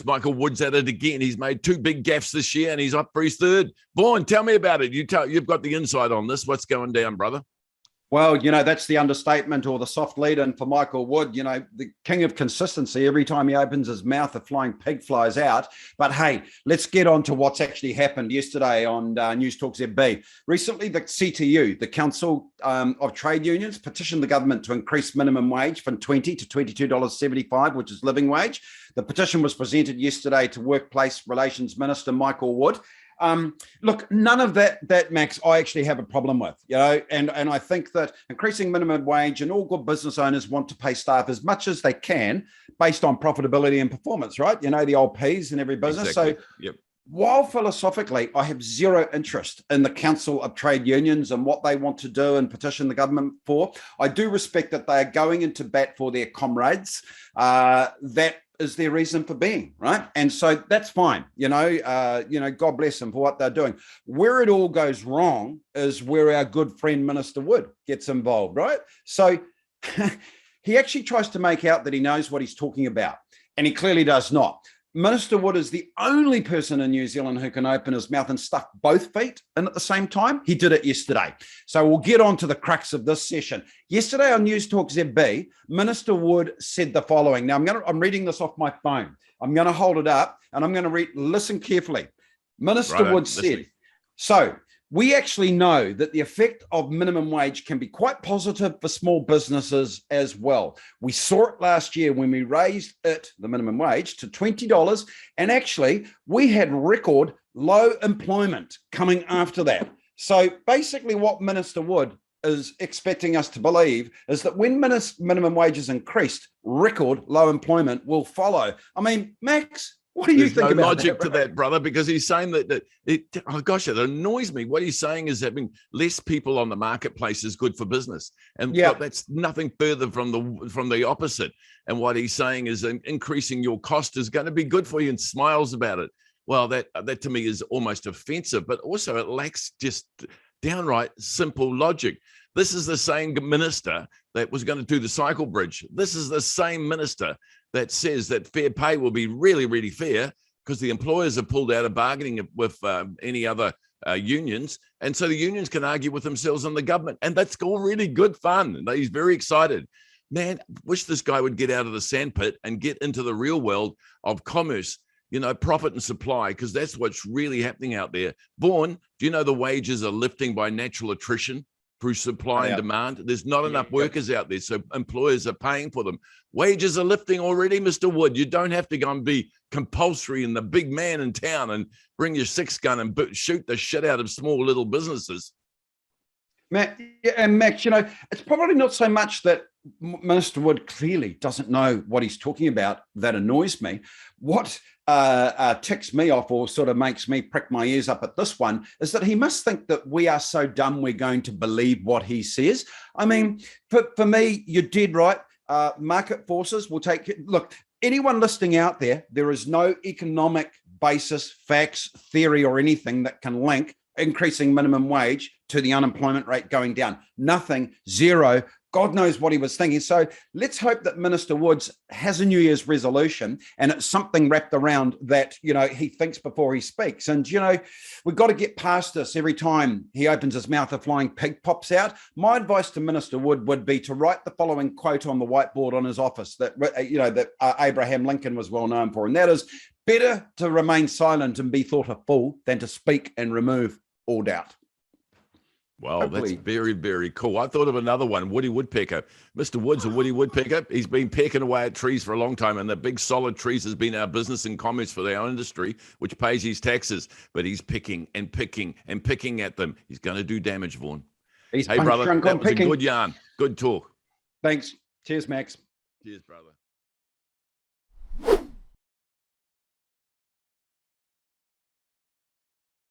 Michael Wood's at it again. He's made 2 big gaffes this year, and he's up for his 3rd. Vaughan, tell me about it. You've got the insight on this. What's going down, brother? Well, that's the understatement or the soft lead-in for Michael Wood. The king of consistency. Every time he opens his mouth, a flying pig flies out. But hey, let's get on to what's actually happened yesterday on News Talk ZB. Recently, the CTU, the Council of Trade Unions, petitioned the government to increase minimum wage from $20 to $22.75, which is living wage. The petition was presented yesterday to Workplace Relations Minister Michael Wood. Look, none of that, Max, I actually have a problem with, and I think that increasing minimum wage, and all good business owners want to pay staff as much as they can based on profitability and performance, right? The old P's in every business. Exactly. So yep. While philosophically I have zero interest in the Council of Trade Unions and what they want to do and petition the government for, I do respect that they are going into bat for their comrades. That is their reason for being, right? And so that's fine. God bless them for what they're doing. Where it all goes wrong is where our good friend Minister Wood gets involved, right? So he actually tries to make out that he knows what he's talking about, and he clearly does not. Minister Wood is the only person in New Zealand who can open his mouth and stuff both feet in at the same time. He did it yesterday. So we'll get on to the crux of this session. Yesterday on News Talk ZB, Minister Wood said the following. Now, I'm reading this off my phone. I'm going to hold it up and I'm going to listen carefully. Minister Wood said, so we actually know that the effect of minimum wage can be quite positive for small businesses as well. We saw it last year when we raised the minimum wage, to $20, and actually we had record low employment coming after that. So basically what Minister Wood is expecting us to believe is that when minimum wage is increased, record low employment will follow. I mean, Max, what do you think about that? There's no logic to that, brother, because he's saying that it annoys me. What he's saying is having less people on the marketplace is good for business. And that's nothing further from the opposite. And what he's saying is increasing your cost is going to be good for you, and smiles about it. Well, that to me is almost offensive, but also it lacks just downright simple logic. This is the same minister that was going to do the cycle bridge. This is the same minister that says that fair pay will be really, really fair because the employers have pulled out of bargaining with any other unions. And so the unions can argue with themselves and the government. And that's all really good fun. He's very excited. Man, wish this guy would get out of the sandpit and get into the real world of commerce, profit and supply, because that's what's really happening out there. Vaughan, do you know the wages are lifting by natural attrition through supply and demand? There's not enough workers out there, so employers are paying for them. Wages are lifting already, Mr. Wood. You don't have to go and be compulsory and the big man in town and bring your 6-gun and shoot the shit out of small little businesses. Max, it's probably not so much that Minister Wood clearly doesn't know what he's talking about that annoys me. What ticks me off, or sort of makes me prick my ears up at this one, is that he must think that we are so dumb we're going to believe what he says. I mean, for me, you're dead right. Market forces will take it. Look, anyone listening out there, there is no economic basis, facts, theory, or anything that can link increasing minimum wage to the unemployment rate going down. Nothing, zero. God knows what he was thinking. So let's hope that Minister Woods has a New Year's resolution and it's something wrapped around that, he thinks before he speaks. And, we've got to get past this. Every time he opens his mouth, a flying pig pops out. My advice to Minister Wood would be to write the following quote on the whiteboard on his office that Abraham Lincoln was well known for. And that is, better to remain silent and be thought a fool than to speak and remove all doubt. Well, Hopefully. That's very, very cool. I thought of another one, Woody Woodpecker. Mr. Wood's a Woody Woodpecker. He's been pecking away at trees for a long time, and the big solid trees has been our business and commerce for our industry, which pays his taxes. But he's picking and picking and picking at them. He's going to do damage, Vaughan. Hey, brother, that was a good yarn. Good talk. Thanks. Cheers, Max. Cheers, brother.